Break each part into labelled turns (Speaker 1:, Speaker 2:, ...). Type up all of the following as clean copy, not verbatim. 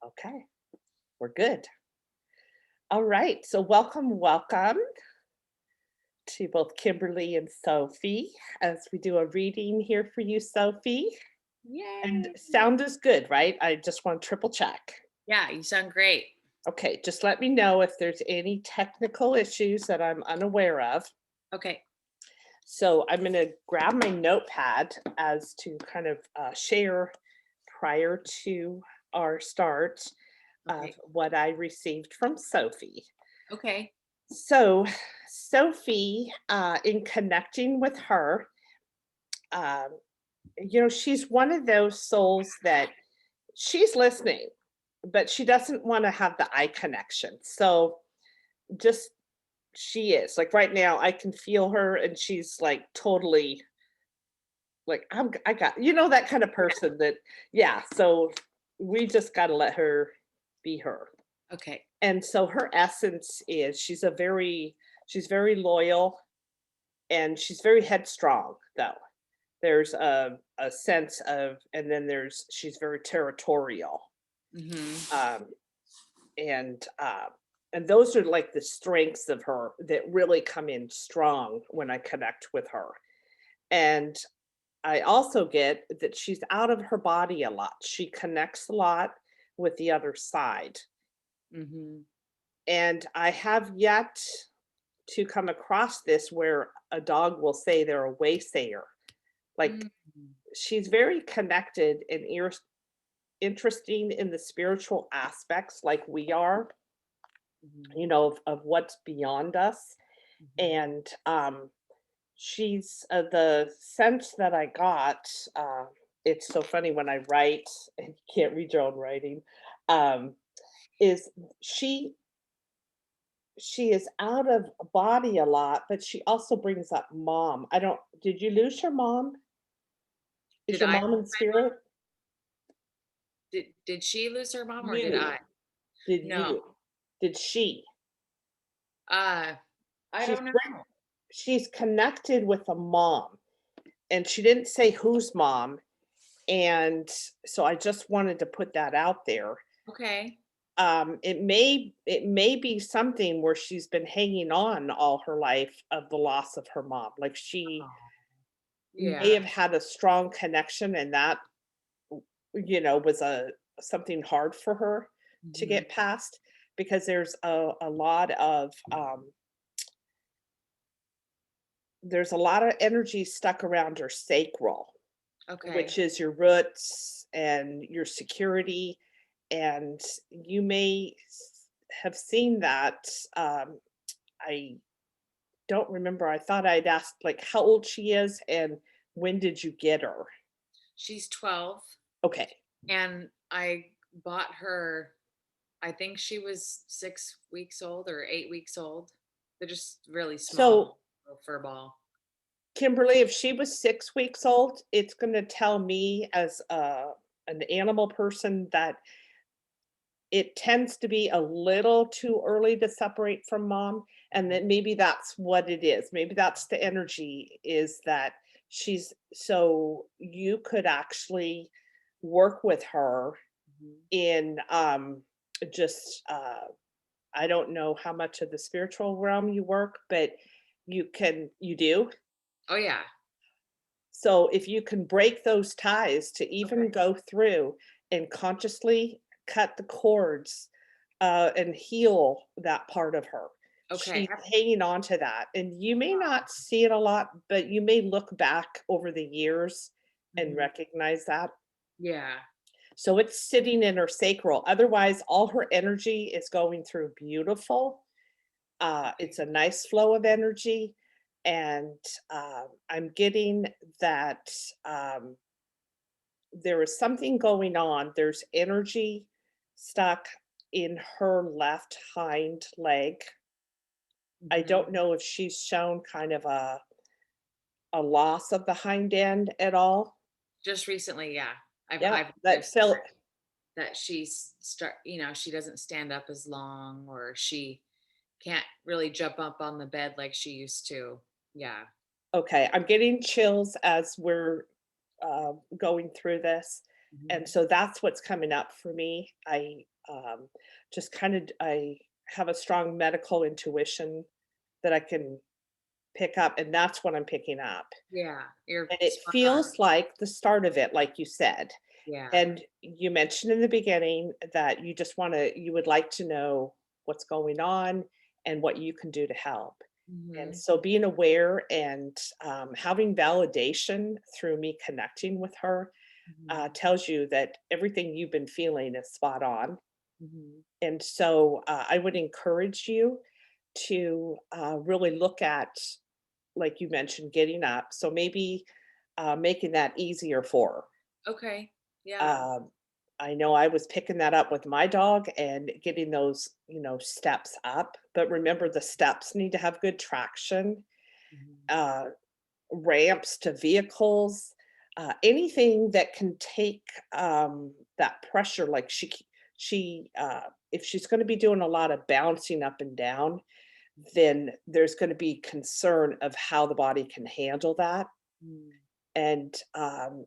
Speaker 1: Okay, we're good. All right. So, welcome to both Kimberly and Sophie as we do a reading here for you, Sophie. And
Speaker 2: Yay.
Speaker 1: sound is good, right? I just want to triple check.
Speaker 2: Yeah, you sound great.
Speaker 1: Okay, just let me know if there's any technical issues that I'm unaware of.
Speaker 2: Okay.
Speaker 1: So, I'm going to grab my notepad as to kind of share prior to our start of
Speaker 2: Okay.
Speaker 1: what I received from Sophie.
Speaker 2: Okay.
Speaker 1: So, Sophie, in connecting with her, um, she's one of those souls that she's listening, but she doesn't want to have the eye connection. So, just she is like right now, I can feel her, and she's like totally like I got that kind of
Speaker 2: Yeah.
Speaker 1: person that yeah. So we just got to let her be her.
Speaker 2: Okay.
Speaker 1: And so her essence is she's very loyal and she's very headstrong though. There's a sense of and then she's very territorial.
Speaker 2: Mhm.
Speaker 1: Um, and and those are like the strengths of her that really come in strong when I connect with her. And I also get that she's out of her body a lot. She connects a lot with the other side.
Speaker 2: Mhm.
Speaker 1: And I have yet to come across this where a dog will say they're a waysayer. Like
Speaker 2: Mm.
Speaker 1: she's very connected and interesting in the spiritual aspects like we are,
Speaker 2: Mhm.
Speaker 1: of what's beyond us.
Speaker 2: Mhm.
Speaker 1: And she's the sense that I got, it's so funny when I write, and you can't read your own writing, um, is she she is out of body a lot, but she also brings up mom. I don't did you lose your mom? Is
Speaker 2: Did
Speaker 1: your
Speaker 2: I
Speaker 1: mom
Speaker 2: lose
Speaker 1: in
Speaker 2: my mom?
Speaker 1: spirit?
Speaker 2: Did she lose her mom or did
Speaker 1: You.
Speaker 2: I?
Speaker 1: Did
Speaker 2: No.
Speaker 1: you? Did she?
Speaker 2: Uh, I
Speaker 1: She's
Speaker 2: don't know.
Speaker 1: she's connected with a mom, and she didn't say whose mom, and so I just wanted to put that out there.
Speaker 2: Okay.
Speaker 1: It may be something where she's been hanging on all her life of the loss of her mom. Like she
Speaker 2: Oh,
Speaker 1: may
Speaker 2: yeah.
Speaker 1: have had a strong connection, and that was a something hard for her to
Speaker 2: Mhm.
Speaker 1: get past because there's a lot of energy stuck around your sacral,
Speaker 2: Okay.
Speaker 1: which is your roots and your security. And you may have seen that. I don't remember. I thought I'd asked like how old she is and when did you get her?
Speaker 2: She's 12
Speaker 1: Okay.
Speaker 2: and I bought her I think she was 6 weeks old or 8 weeks old. They're just really
Speaker 1: So,
Speaker 2: small, little fur ball.
Speaker 1: Kimberly, if she was 6 weeks old, it's going to tell me as an animal person that it tends to be a little too early to separate from mom, and
Speaker 2: Mhm.
Speaker 1: then maybe that's what it is. Maybe that's the energy is that she's so you could actually work with her
Speaker 2: Mhm.
Speaker 1: in, just, I don't know how much of the spiritual realm you work, but you do?
Speaker 2: Oh, yeah.
Speaker 1: So if you can break those ties to
Speaker 2: Okay.
Speaker 1: even go through and consciously cut the cords, and heal that part of her.
Speaker 2: Okay.
Speaker 1: She's hanging on to that, and you may not see it a lot, but you may look back over the years and
Speaker 2: Mhm.
Speaker 1: recognize that.
Speaker 2: Yeah.
Speaker 1: So it's sitting in her sacral. Otherwise, all her energy is going through beautiful. It's a nice flow of energy, and I'm getting that um, there is something going on. There's energy stuck in her left hind leg. I don't
Speaker 2: Mhm.
Speaker 1: know if she's shown kind of a loss of the hind end at all.
Speaker 2: Just recently, yeah.
Speaker 1: Yeah,
Speaker 2: I've
Speaker 1: that
Speaker 2: seen
Speaker 1: felt
Speaker 2: that she's she doesn't stand up as long or she can't really jump up on the bed like she used to. Yeah.
Speaker 1: okay. I'm getting chills as we're going through this. And
Speaker 2: Mhm.
Speaker 1: so that's what's coming up for me. Just kind of I have a strong medical intuition that I can pick up, and that's what I'm picking up.
Speaker 2: Yeah, you're
Speaker 1: And it
Speaker 2: spot on.
Speaker 1: feels like the start of it, like you said.
Speaker 2: Yeah.
Speaker 1: And you mentioned in the beginning that you would like to know what's going on and what you can do to help. And
Speaker 2: Mhm.
Speaker 1: so being aware and having validation through me connecting with her
Speaker 2: Mhm.
Speaker 1: tells you that everything you've been feeling is spot on.
Speaker 2: Mhm.
Speaker 1: And so I would encourage you to really look at, like you mentioned, getting up. So maybe making that easier for
Speaker 2: Okay.
Speaker 1: her.
Speaker 2: Yeah.
Speaker 1: I know I was picking that up with my dog and getting those, steps up. But remember, the steps need to have good traction.
Speaker 2: Mhm.
Speaker 1: Uh, Ramps to vehicles, anything that can take that pressure. Like if she's going to be doing a lot of bouncing up and down, then there's going to be concern of how the body can handle that.
Speaker 2: Mm.
Speaker 1: And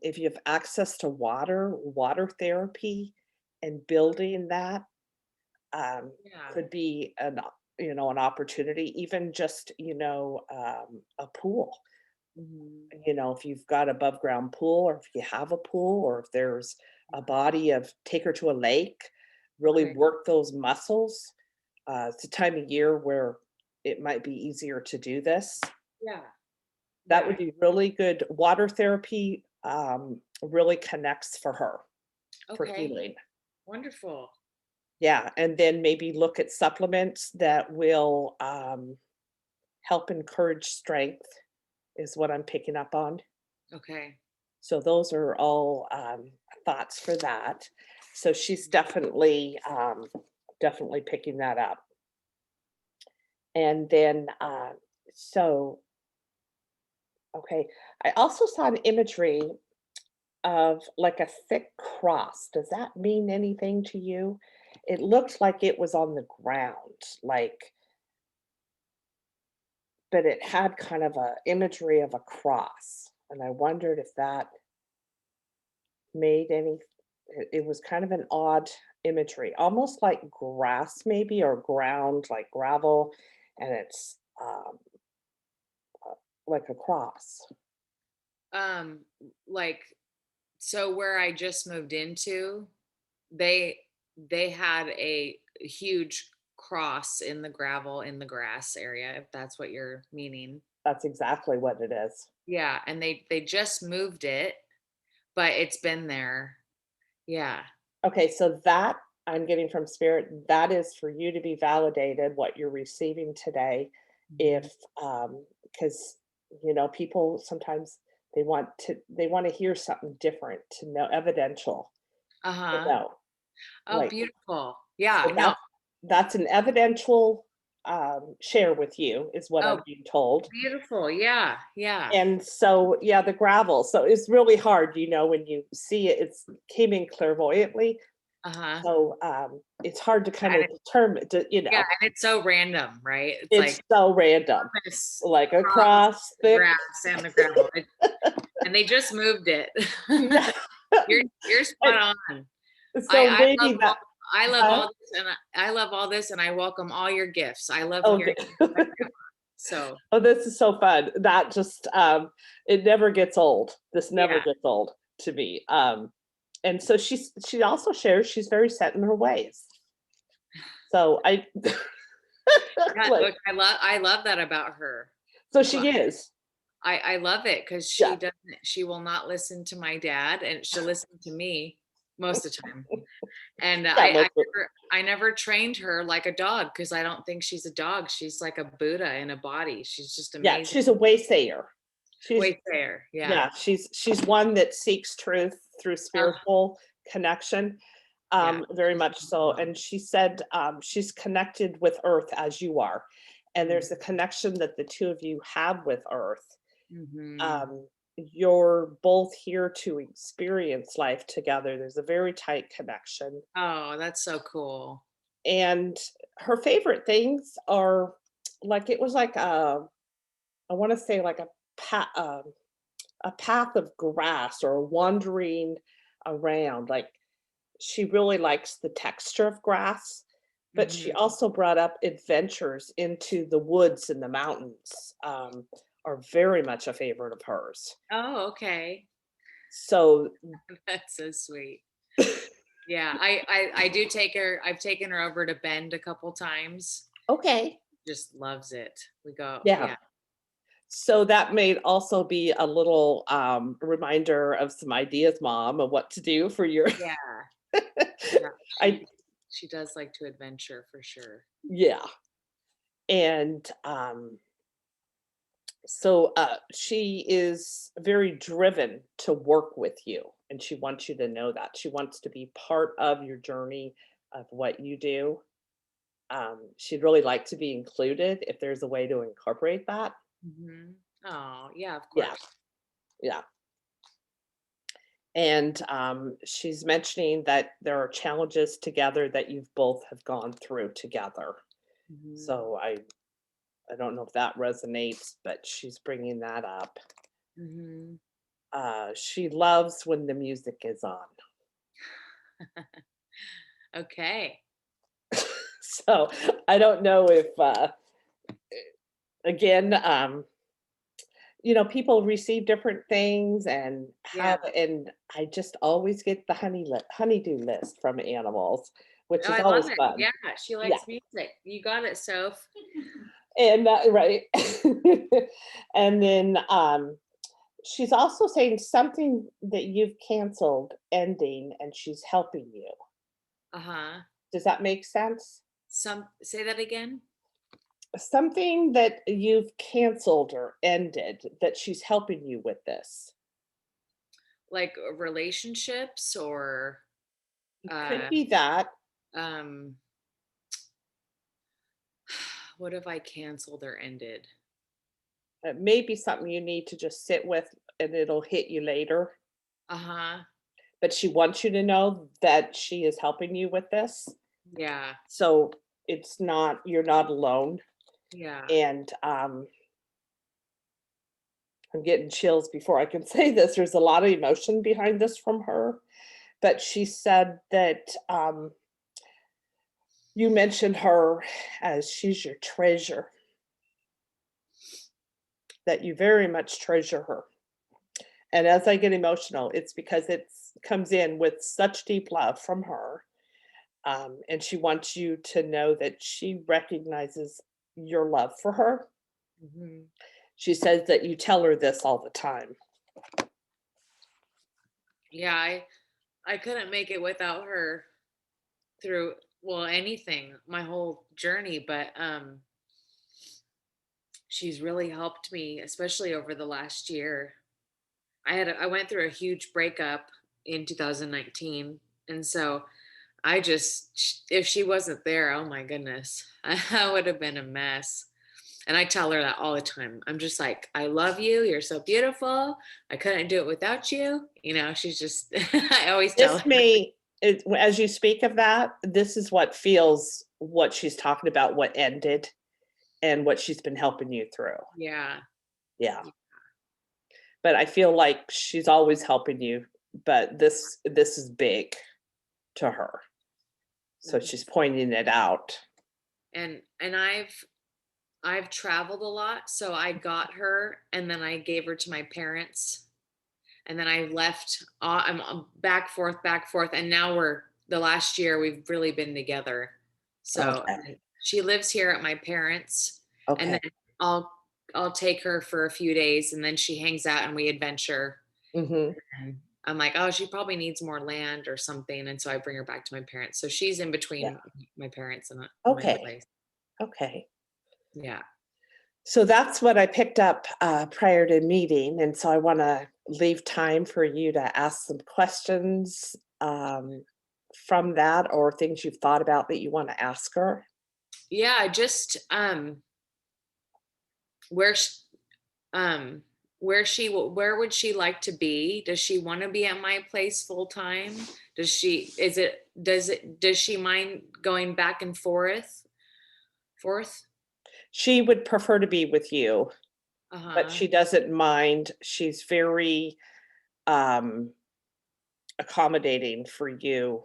Speaker 1: if you have access to water therapy, and building that
Speaker 2: Yeah.
Speaker 1: could be an opportunity. Even just a pool.
Speaker 2: Mhm.
Speaker 1: If you've got above ground pool, or if you have a pool, or if there's a
Speaker 2: Yeah.
Speaker 1: body of take her to a lake, really
Speaker 2: Okay.
Speaker 1: work those muscles. It's a time of year where it might be easier to do this.
Speaker 2: Yeah.
Speaker 1: That
Speaker 2: Yeah.
Speaker 1: would be really good. Water therapy really connects for her for
Speaker 2: Okay.
Speaker 1: healing.
Speaker 2: Wonderful.
Speaker 1: Yeah, and then maybe look at supplements that will help encourage strength, is what I'm picking up on.
Speaker 2: Okay.
Speaker 1: So those are all thoughts for that. So she's definitely picking that up. And then so okay, I also saw an imagery of like a thick cross. Does that mean anything to you? It looked like it was on the ground, like, but it had kind of a imagery of a cross. And I wondered if that made any it was kind of an odd imagery, almost like grass maybe, or ground, like gravel, and it's like a cross.
Speaker 2: Um, like, so where I just moved into, they they had a huge cross in the gravel in the grass area, if that's what you're meaning.
Speaker 1: That's exactly what it is.
Speaker 2: Yeah, and they just moved it, but it's been there. Yeah.
Speaker 1: Okay, so that I'm getting from spirit, that is for you to be validated what you're receiving today.
Speaker 2: Mhm.
Speaker 1: If because people sometimes they want to hear something different, to know, evidential, to
Speaker 2: Uh-huh.
Speaker 1: know.
Speaker 2: Oh,
Speaker 1: Like,
Speaker 2: beautiful. Yeah,
Speaker 1: so
Speaker 2: no.
Speaker 1: that's an evidential share with you, is what I'm
Speaker 2: Oh,
Speaker 1: being told.
Speaker 2: beautiful. Yeah, yeah.
Speaker 1: And so, yeah, the gravel. So it's really hard, when you see it. It's came in clairvoyantly.
Speaker 2: Uh-huh.
Speaker 1: So, it's hard to kind
Speaker 2: And
Speaker 1: of determine,
Speaker 2: yeah, and it's so random, right? It's
Speaker 1: it's
Speaker 2: like
Speaker 1: so random,
Speaker 2: this
Speaker 1: like
Speaker 2: cross
Speaker 1: across
Speaker 2: the
Speaker 1: thick.
Speaker 2: grass and the gravel. And they just moved it.
Speaker 1: Yeah.
Speaker 2: You're
Speaker 1: And
Speaker 2: spot on. I
Speaker 1: so
Speaker 2: I love
Speaker 1: maybe
Speaker 2: all
Speaker 1: that,
Speaker 2: I love
Speaker 1: huh?
Speaker 2: all this, and I love all this, and I welcome all your gifts. I love
Speaker 1: Oh,
Speaker 2: hearing my grandma. So,
Speaker 1: oh, this is so fun. That just, it never gets old. This never
Speaker 2: yeah.
Speaker 1: gets old to me. And so she also shares she's very set in her ways. So I
Speaker 2: Yeah,
Speaker 1: like,
Speaker 2: look, I love that about her.
Speaker 1: so
Speaker 2: Well,
Speaker 1: she is.
Speaker 2: I love it because
Speaker 1: Yeah.
Speaker 2: she will not listen to my dad, and she'll listen to me most of the time. And
Speaker 1: Yeah,
Speaker 2: I never trained her like a dog because I don't think she's a dog. She's like a Buddha in a body. She's just
Speaker 1: yeah,
Speaker 2: amazing.
Speaker 1: she's a waysayer. She's
Speaker 2: Way there. Yeah.
Speaker 1: Yeah, she's one that seeks truth through
Speaker 2: Oh,
Speaker 1: spiritual connection,
Speaker 2: yeah.
Speaker 1: very
Speaker 2: She's
Speaker 1: much so.
Speaker 2: wonderful.
Speaker 1: And she said she's connected with Earth as you are, and
Speaker 2: Mhm.
Speaker 1: there's a connection that the two of you have with Earth.
Speaker 2: Mhm.
Speaker 1: Um, you're both here to experience life together. There's a very tight connection,
Speaker 2: Oh, that's so cool.
Speaker 1: and her favorite things are like it was like I want to say like a path of grass, or a wandering around. Like, she really likes the texture of grass, but she
Speaker 2: Mhm.
Speaker 1: also brought up adventures into the woods and the mountains, are very much a favorite of hers.
Speaker 2: Oh, okay.
Speaker 1: So
Speaker 2: That's so sweet. Yeah, I do take her I've taken her over to Bend a couple times.
Speaker 1: okay,
Speaker 2: Just loves it. We go
Speaker 1: yeah.
Speaker 2: yeah,
Speaker 1: So that may also be a little, reminder of some ideas, mom, of what to do for your
Speaker 2: yeah, yeah.
Speaker 1: I
Speaker 2: She does like to adventure for sure.
Speaker 1: yeah, and, so, she is very driven to work with you, and she wants you to know that. She wants to be part of your journey of what you do. She'd really like to be included if there's a way to incorporate that.
Speaker 2: Mhm. Oh, yeah, of
Speaker 1: Yeah,
Speaker 2: course.
Speaker 1: yeah. And, she's mentioning that there are challenges together that you've both have gone through together.
Speaker 2: Mhm.
Speaker 1: So I don't know if that resonates, but she's bringing that up.
Speaker 2: Mhm.
Speaker 1: She loves when the music is on.
Speaker 2: Okay.
Speaker 1: So I don't know if, again, people receive different things and
Speaker 2: Yeah.
Speaker 1: have, and I just always get the honeydew list from animals, which
Speaker 2: Oh,
Speaker 1: is
Speaker 2: I love
Speaker 1: always
Speaker 2: it.
Speaker 1: fun.
Speaker 2: Yeah, she
Speaker 1: Yeah.
Speaker 2: likes music. You got it, Soph.
Speaker 1: And, right. And then, she's also saying something that you've canceled ending, and she's helping you.
Speaker 2: Uh-huh.
Speaker 1: Does that make sense?
Speaker 2: Say that again?
Speaker 1: Something that you've canceled or ended that she's helping you with this.
Speaker 2: Like, relationships or,
Speaker 1: It could
Speaker 2: uh,
Speaker 1: be that.
Speaker 2: um what have I canceled or ended?
Speaker 1: It may be something you need to just sit with and it'll hit you later.
Speaker 2: Uh-huh.
Speaker 1: But she wants you to know that she is helping you with this.
Speaker 2: Yeah.
Speaker 1: So it's not, you're not alone.
Speaker 2: Yeah.
Speaker 1: And I'm getting chills before I can say this. There's a lot of emotion behind this from her. But she said that you mentioned her as she's your treasure, that you very much treasure her. And as I get emotional, it's because it's comes in with such deep love from her. And she wants you to know that she recognizes your love for her.
Speaker 2: Mhm.
Speaker 1: She says that you tell her this all the time.
Speaker 2: Yeah, I couldn't make it without her through, well, anything, my whole journey, but, she's really helped me, especially over the last year. I went through a huge breakup in 2019, and so if she wasn't there, oh my goodness, I would have been a mess. And I tell her that all the time. I'm just like, I love you. You're so beautiful. I couldn't do it without you. She's just, I always tell
Speaker 1: This
Speaker 2: her.
Speaker 1: may, as you speak of that, this is what feels what she's talking about, what ended and what she's been helping you through.
Speaker 2: Yeah.
Speaker 1: Yeah. But I feel like she's always helping you, but this is big to her. So she's
Speaker 2: Nice.
Speaker 1: pointing it out.
Speaker 2: And I've traveled a lot, so I got her and then I gave her to my parents and then I left. I'm back forth, and now the last year we've really been together. So
Speaker 1: Okay.
Speaker 2: she lives here at my parents, and
Speaker 1: Okay.
Speaker 2: then I'll I'll take her for a few days, and then she hangs out and we adventure.
Speaker 1: Mhm.
Speaker 2: And I'm like, oh, she probably needs more land or something, and so I bring her back to my parents. So she's in
Speaker 1: Yeah.
Speaker 2: between my parents and my
Speaker 1: Okay.
Speaker 2: place.
Speaker 1: Okay.
Speaker 2: Yeah.
Speaker 1: So that's what I picked up, prior to meeting, and so I wanna leave time for you to ask some questions, from that or things you've thought about that you wanna ask her.
Speaker 2: Yeah, just where sh- um where would she like to be? Does she want to be at my place full time? Does she mind going back and forth?
Speaker 1: She would prefer to be with you, but
Speaker 2: Uh-huh.
Speaker 1: she doesn't mind. She's very, um accommodating for you.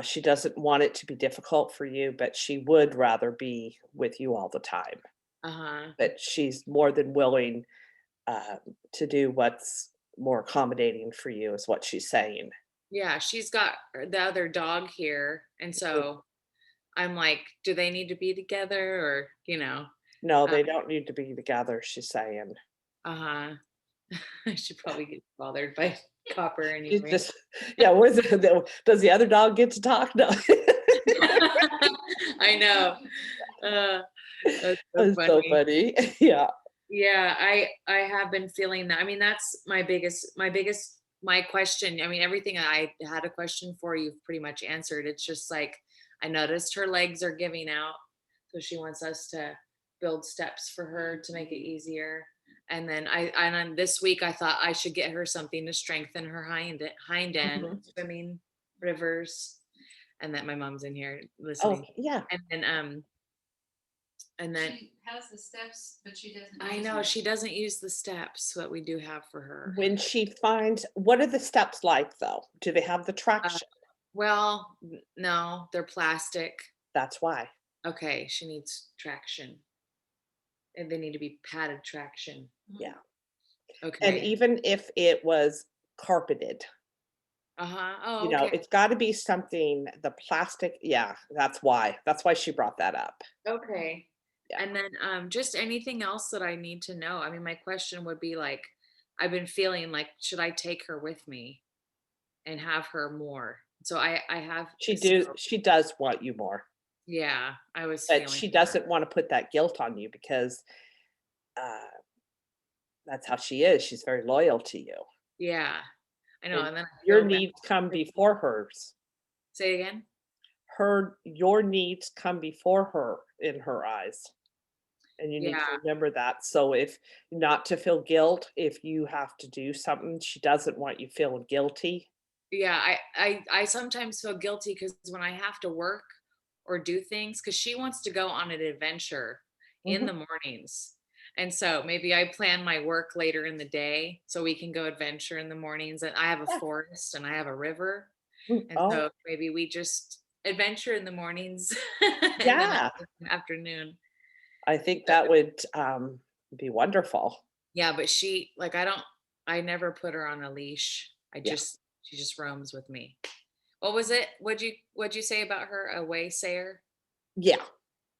Speaker 1: She doesn't want it to be difficult for you, but she would rather be with you all the time.
Speaker 2: Uh-huh.
Speaker 1: But she's more than willing uh, to do what's more accommodating for you, is what she's saying.
Speaker 2: Yeah, she's got the other dog here, and so I'm like, do they need to be together or,
Speaker 1: No,
Speaker 2: uh,
Speaker 1: they don't need to be together, she's saying.
Speaker 2: uh-huh. I should probably get bothered by Copper
Speaker 1: She's
Speaker 2: anyway.
Speaker 1: just, yeah, where's does the other dog get to talk? No.
Speaker 2: I know. Uh, that's so
Speaker 1: It's so
Speaker 2: funny.
Speaker 1: funny. Yeah.
Speaker 2: Yeah, I have been feeling that. I mean, that's my question. I mean, everything I had a question for, you've pretty much answered. It's just like I noticed her legs are giving out, so she wants us to build steps for her to make it easier. And then this week I thought I should get her something to strengthen her hind end,
Speaker 1: Mhm.
Speaker 2: swimming, rivers, and that my mom's in here
Speaker 1: Oh,
Speaker 2: listening.
Speaker 1: yeah.
Speaker 2: And then
Speaker 3: She has the steps, but she doesn't
Speaker 2: I
Speaker 3: use
Speaker 2: know
Speaker 3: them.
Speaker 2: she doesn't use the steps that we do have for her.
Speaker 1: When she finds, what are the steps like, though? Do they have the
Speaker 2: Uh,
Speaker 1: traction?
Speaker 2: well, no, they're plastic.
Speaker 1: That's why.
Speaker 2: Okay, she needs traction, and they need to be padded traction.
Speaker 1: Yeah.
Speaker 3: Mhm.
Speaker 1: And
Speaker 2: Okay.
Speaker 1: even if it was carpeted,
Speaker 2: Uh-huh. Oh, okay.
Speaker 1: it's gotta be something, the plastic, yeah, that's why. That's why she brought that up.
Speaker 2: Okay.
Speaker 1: Yeah.
Speaker 2: And then just anything else that I need to know. I mean, my question would be like, I've been feeling like, should I take her with me and have her more? So I have so
Speaker 1: She does want you more,
Speaker 2: yeah, I was
Speaker 1: but
Speaker 2: feeling
Speaker 1: she
Speaker 2: that.
Speaker 1: doesn't wanna put that guilt on you because, uh, that's how she is. She's very loyal to you,
Speaker 2: Yeah. I know.
Speaker 1: and
Speaker 2: And then I
Speaker 1: your
Speaker 2: feel bad.
Speaker 1: needs come before hers.
Speaker 2: Say it again.
Speaker 1: Your needs come before her in her eyes, and you need to
Speaker 2: Yeah.
Speaker 1: remember that. So if not to feel guilt if you have to do something, she doesn't want you feeling guilty.
Speaker 2: Yeah, I sometimes feel guilty because when I have to work or do things, because she wants to go on an adventure in
Speaker 1: Mhm.
Speaker 2: the mornings. And so maybe I plan my work later in the day so we can go adventure in the mornings. And I have a
Speaker 1: Yeah.
Speaker 2: forest and I have a river. And
Speaker 1: Oh,
Speaker 2: so maybe we just adventure in the mornings and then
Speaker 1: yeah.
Speaker 2: in the afternoon.
Speaker 1: I think
Speaker 2: But
Speaker 1: that would, be wonderful.
Speaker 2: yeah, but I never put her on a leash.
Speaker 1: Yeah.
Speaker 2: She just roams with me. What was it? What'd you say about her? A waysayer?
Speaker 1: Yeah.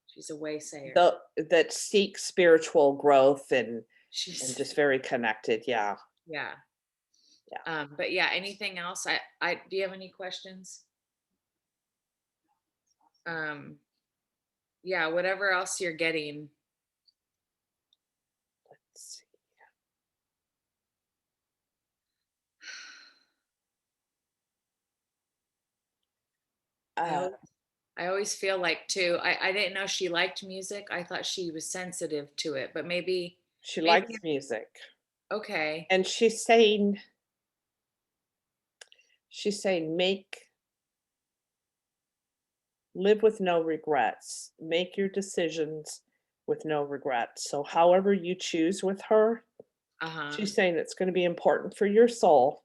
Speaker 2: She's a waysayer.
Speaker 1: That seek spiritual growth and
Speaker 2: She's
Speaker 1: just very connected, yeah,
Speaker 2: yeah.
Speaker 1: yeah.
Speaker 2: But yeah, anything else? I do you have any questions? Um, yeah, whatever else you're getting.
Speaker 1: Let's see.
Speaker 2: I
Speaker 1: Uh,
Speaker 2: always, I always feel like too. I didn't know she liked music. I thought she was sensitive to it, but
Speaker 1: she
Speaker 2: maybe
Speaker 1: likes music,
Speaker 2: okay.
Speaker 1: and she's saying, "Make live with no regrets. Make your decisions with no regrets." So however you choose with her,
Speaker 2: Uh-huh.
Speaker 1: she's saying it's gonna be important for your soul.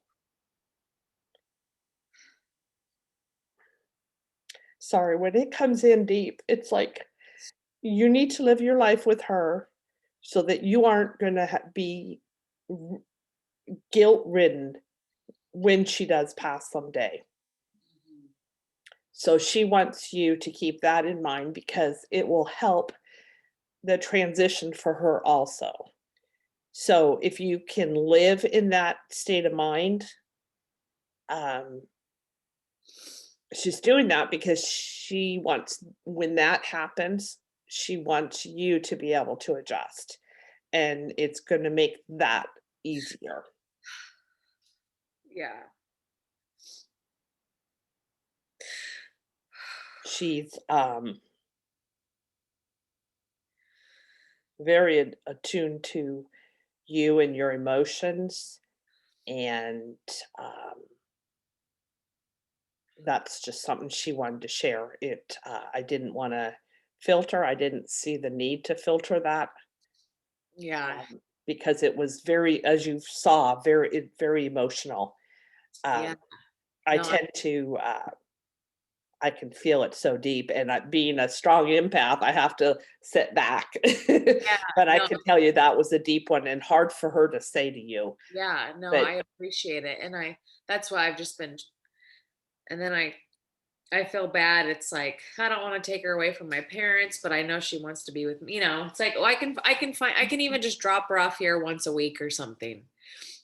Speaker 1: Sorry, when it comes in deep, it's like you need to live your life with her so that you aren't gonna be guilt-ridden when she does pass someday. So she wants you to keep that in mind because it will help the transition for her also. So if you can live in that state of mind, um, she's doing that because she wants, when that happens, she wants you to be able to adjust, and it's gonna make that easier.
Speaker 2: Yeah.
Speaker 1: She's, very attuned to you and your emotions, and, um, that's just something she wanted to share. I didn't wanna filter, I didn't see the need to filter that,
Speaker 2: Yeah.
Speaker 1: because it was very, as you saw, very emotional.
Speaker 2: Yeah.
Speaker 1: Um, I
Speaker 2: No,
Speaker 1: tend to, I can feel it so deep, and being a strong empath, I have to sit back.
Speaker 2: yeah,
Speaker 1: But I
Speaker 2: no,
Speaker 1: can tell you that was a deep one and hard for her to say to you.
Speaker 2: yeah, no,
Speaker 1: But
Speaker 2: I appreciate it. And that's why I've just been, and then I feel bad. It's like I don't want to take her away from my parents, but I know she wants to be with me. It's like, oh, I can even just drop her off here once a week or something.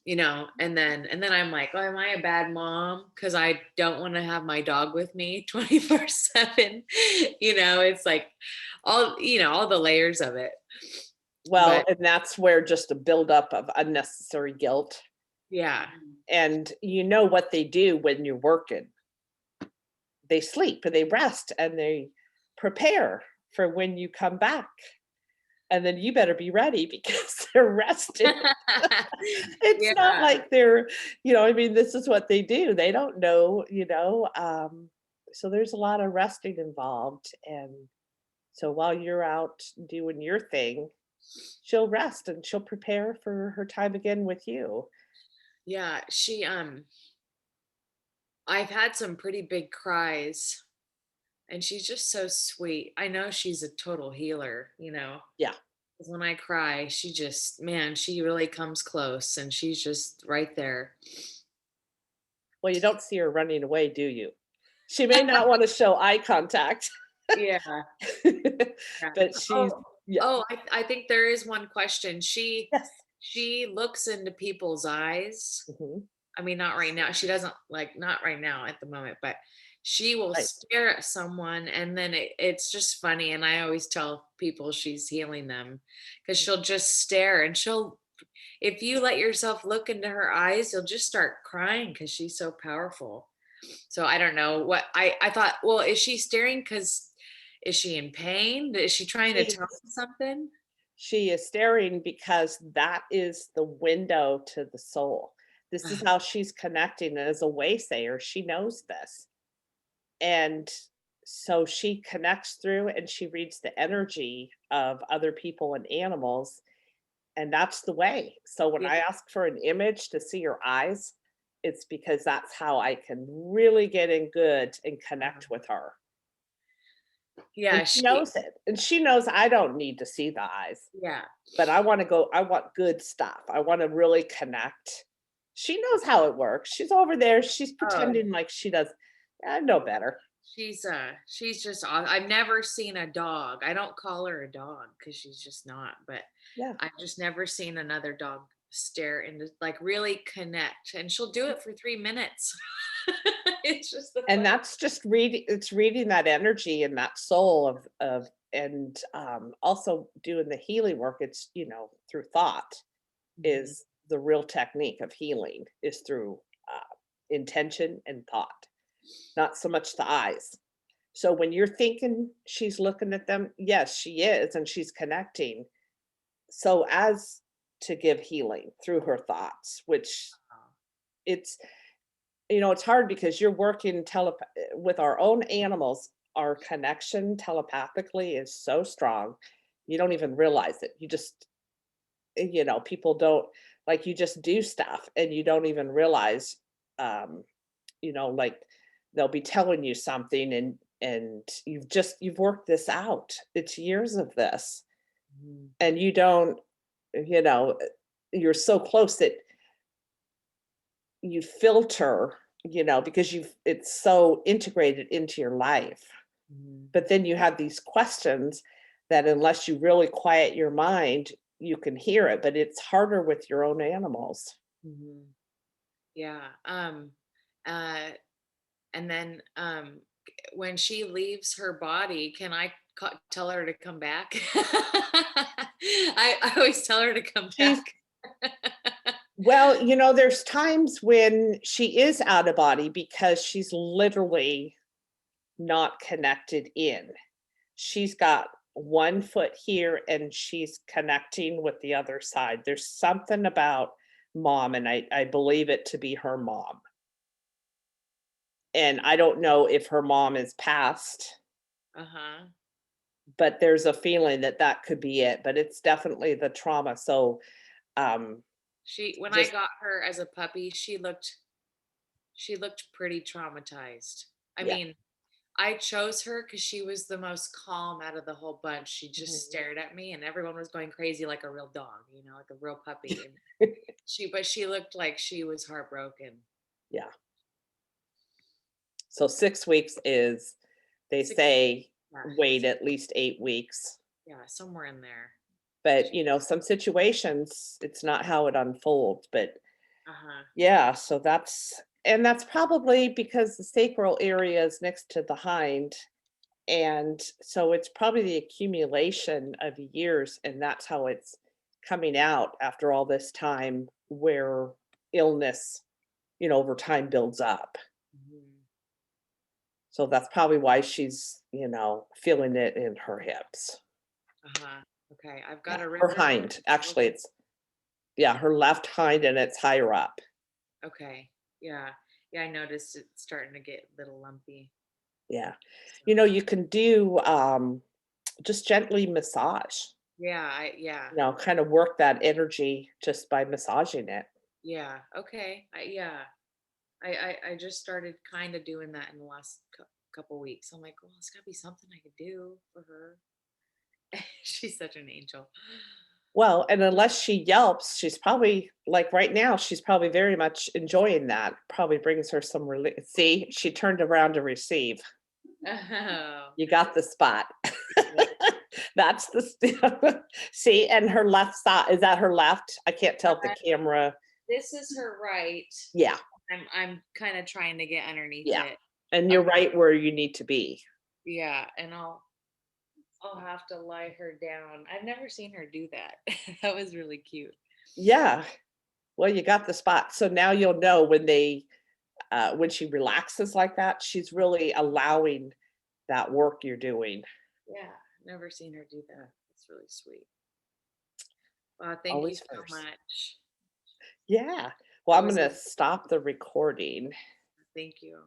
Speaker 2: And then I'm like, oh, am I a bad mom because I don't want to have my dog with me 24/7? It's like all the layers of it.
Speaker 1: well,
Speaker 2: But
Speaker 1: and that's where just a buildup of unnecessary guilt.
Speaker 2: yeah.
Speaker 1: And you know what they do when you're working. They sleep and they rest and they prepare for when you come back. And then you better be ready because they're rested. It's not
Speaker 2: Yeah.
Speaker 1: like they're, I mean, this is what they do. They don't know, so there's a lot of resting involved. And so while you're out doing your thing, she'll rest and she'll prepare for her time again with you.
Speaker 2: Yeah, I've had some pretty big cries, and she's just so sweet. I know she's a total healer.
Speaker 1: Yeah.
Speaker 2: 'Cause when I cry, she just, man, she really comes close and she's just right there.
Speaker 1: Well, you don't see her running away, do you? She may not want to show eye contact,
Speaker 2: Yeah. Yeah.
Speaker 1: but she's,
Speaker 2: Oh,
Speaker 1: yeah.
Speaker 2: I think there is one question. She
Speaker 1: Yes.
Speaker 2: she looks into people's eyes.
Speaker 1: Mhm.
Speaker 2: I mean, not right now. She doesn't, like, not right now at the moment, but she will
Speaker 1: Right.
Speaker 2: stare at someone and then it's just funny. And I always tell people she's healing them because she'll just stare and if you let yourself look into her eyes, you'll just start crying because she's so powerful. So I don't know what I thought, well, is she staring because is she in pain? Is she trying to tell
Speaker 1: She's
Speaker 2: me something?
Speaker 1: She is staring because that is the window to the soul. This is how she's connecting, and as a waysayer, she knows this. And so she connects through and she reads the energy of other people and animals, and that's the way. So when
Speaker 2: Yeah.
Speaker 1: I ask for an image to see her eyes, it's because that's how I can really get in good and connect with her. And
Speaker 2: Yeah,
Speaker 1: she knows it. And she knows I don't need to see the eyes.
Speaker 2: yeah.
Speaker 1: But I want good stuff. I wanna really connect. She knows how it works. She's over there, she's
Speaker 2: Oh,
Speaker 1: pretending like she does. I know better.
Speaker 2: she's just I've never seen a dog. I don't call her a dog because she's just not, but
Speaker 1: Yeah.
Speaker 2: I've just never seen another dog stare into, like, really connect, and she'll do it for 3 minutes. It's just the
Speaker 1: And
Speaker 2: funny.
Speaker 1: that's just reading that energy and that soul of and, also doing the healing work. It's, through thought
Speaker 2: Mhm,
Speaker 1: is the real technique of healing is through, intention and thought, not so much the eyes. So when you're thinking she's looking at them, yes, she is, and she's connecting. So as to give healing through her thoughts, which it's it's hard because you're working with our own animals. Our connection telepathically is so strong. You don't even realize it. You just people don't, like, you just do stuff and you don't even realize, um like, they'll be telling you something, and you've worked this out. It's years of this,
Speaker 2: mhm,
Speaker 1: and you don't, you know you're so close that you filter, because it's so integrated into your life.
Speaker 2: mhm,
Speaker 1: But then you have these questions that unless you really quiet your mind, you can hear it, but it's harder with your own animals.
Speaker 2: mhm. Yeah. Uh, and then when she leaves her body, can I tell her to come back? I always tell her to come
Speaker 1: She's
Speaker 2: back.
Speaker 1: Well, there's times when she is out of body because she's literally not connected in. She's got one foot here and she's connecting with the other side. There's something about mom, and I believe it to be her mom. And I don't know if her mom is passed,
Speaker 2: Uh-huh.
Speaker 1: but there's a feeling that that could be it. But it's definitely the trauma. So, um,
Speaker 2: When I
Speaker 1: just
Speaker 2: got her as a puppy, she looked She looked pretty traumatized. I
Speaker 1: Yeah.
Speaker 2: mean, I chose her because she was the most calm out of the whole bunch. She just
Speaker 1: Mhm.
Speaker 2: stared at me, and everyone was going crazy like a real dog, like a real puppy. And but she looked like she was heartbroken.
Speaker 1: Yeah. So 6 weeks is, they
Speaker 2: 6 weeks.
Speaker 1: say,
Speaker 2: Yeah,
Speaker 1: wait at least 8 weeks.
Speaker 2: yeah, somewhere in there.
Speaker 1: But, some situations, it's not how it unfolds, but
Speaker 2: Uh-huh.
Speaker 1: yeah, so that's probably because the sacral area is next to the hind, and so it's probably the accumulation of years, and that's how it's coming out after all this time where illness, over time builds up.
Speaker 2: Mhm.
Speaker 1: So that's probably why she's, feeling it in her hips.
Speaker 2: Uh-huh. Okay, I've got
Speaker 1: Yeah,
Speaker 2: a
Speaker 1: her
Speaker 2: ribbon.
Speaker 1: hind. Actually, it's yeah, her left hind and it's higher up.
Speaker 2: Okay. Yeah. Yeah, I noticed it's starting to get a little lumpy.
Speaker 1: Yeah.
Speaker 2: So,
Speaker 1: You can do just gently massage,
Speaker 2: yeah, yeah.
Speaker 1: kind of work that energy just by massaging it.
Speaker 2: Yeah. Okay. Yeah. I just started kind of doing that in the last couple weeks. I'm like, well, it's got to be something I could do for her. She's such an angel.
Speaker 1: Well, and unless she yelps, she's probably like right now, she's probably very much enjoying that. Probably brings her some relief. See, she turned around to receive.
Speaker 2: Oh,
Speaker 1: You got the spot.
Speaker 2: yeah.
Speaker 1: That's the see, and her left side, is that her left? I can't tell if the
Speaker 2: Uh,
Speaker 1: camera.
Speaker 2: this is her right.
Speaker 1: Yeah,
Speaker 2: I'm kind of trying to get underneath
Speaker 1: yeah.
Speaker 2: it.
Speaker 1: And you're
Speaker 2: Okay.
Speaker 1: right where you need to be.
Speaker 2: Yeah, and I'll have to lie her down. I've never seen her do that. That was really cute.
Speaker 1: Yeah. Well, you got the spot. So now you'll know when she relaxes like that, she's really allowing that work you're doing.
Speaker 2: Yeah, never seen her do that. It's really sweet. Thank you
Speaker 1: Always
Speaker 2: so
Speaker 1: first.
Speaker 2: much.
Speaker 1: Yeah. Well,
Speaker 2: It
Speaker 1: I'm
Speaker 2: was
Speaker 1: gonna stop the recording.
Speaker 2: thank you.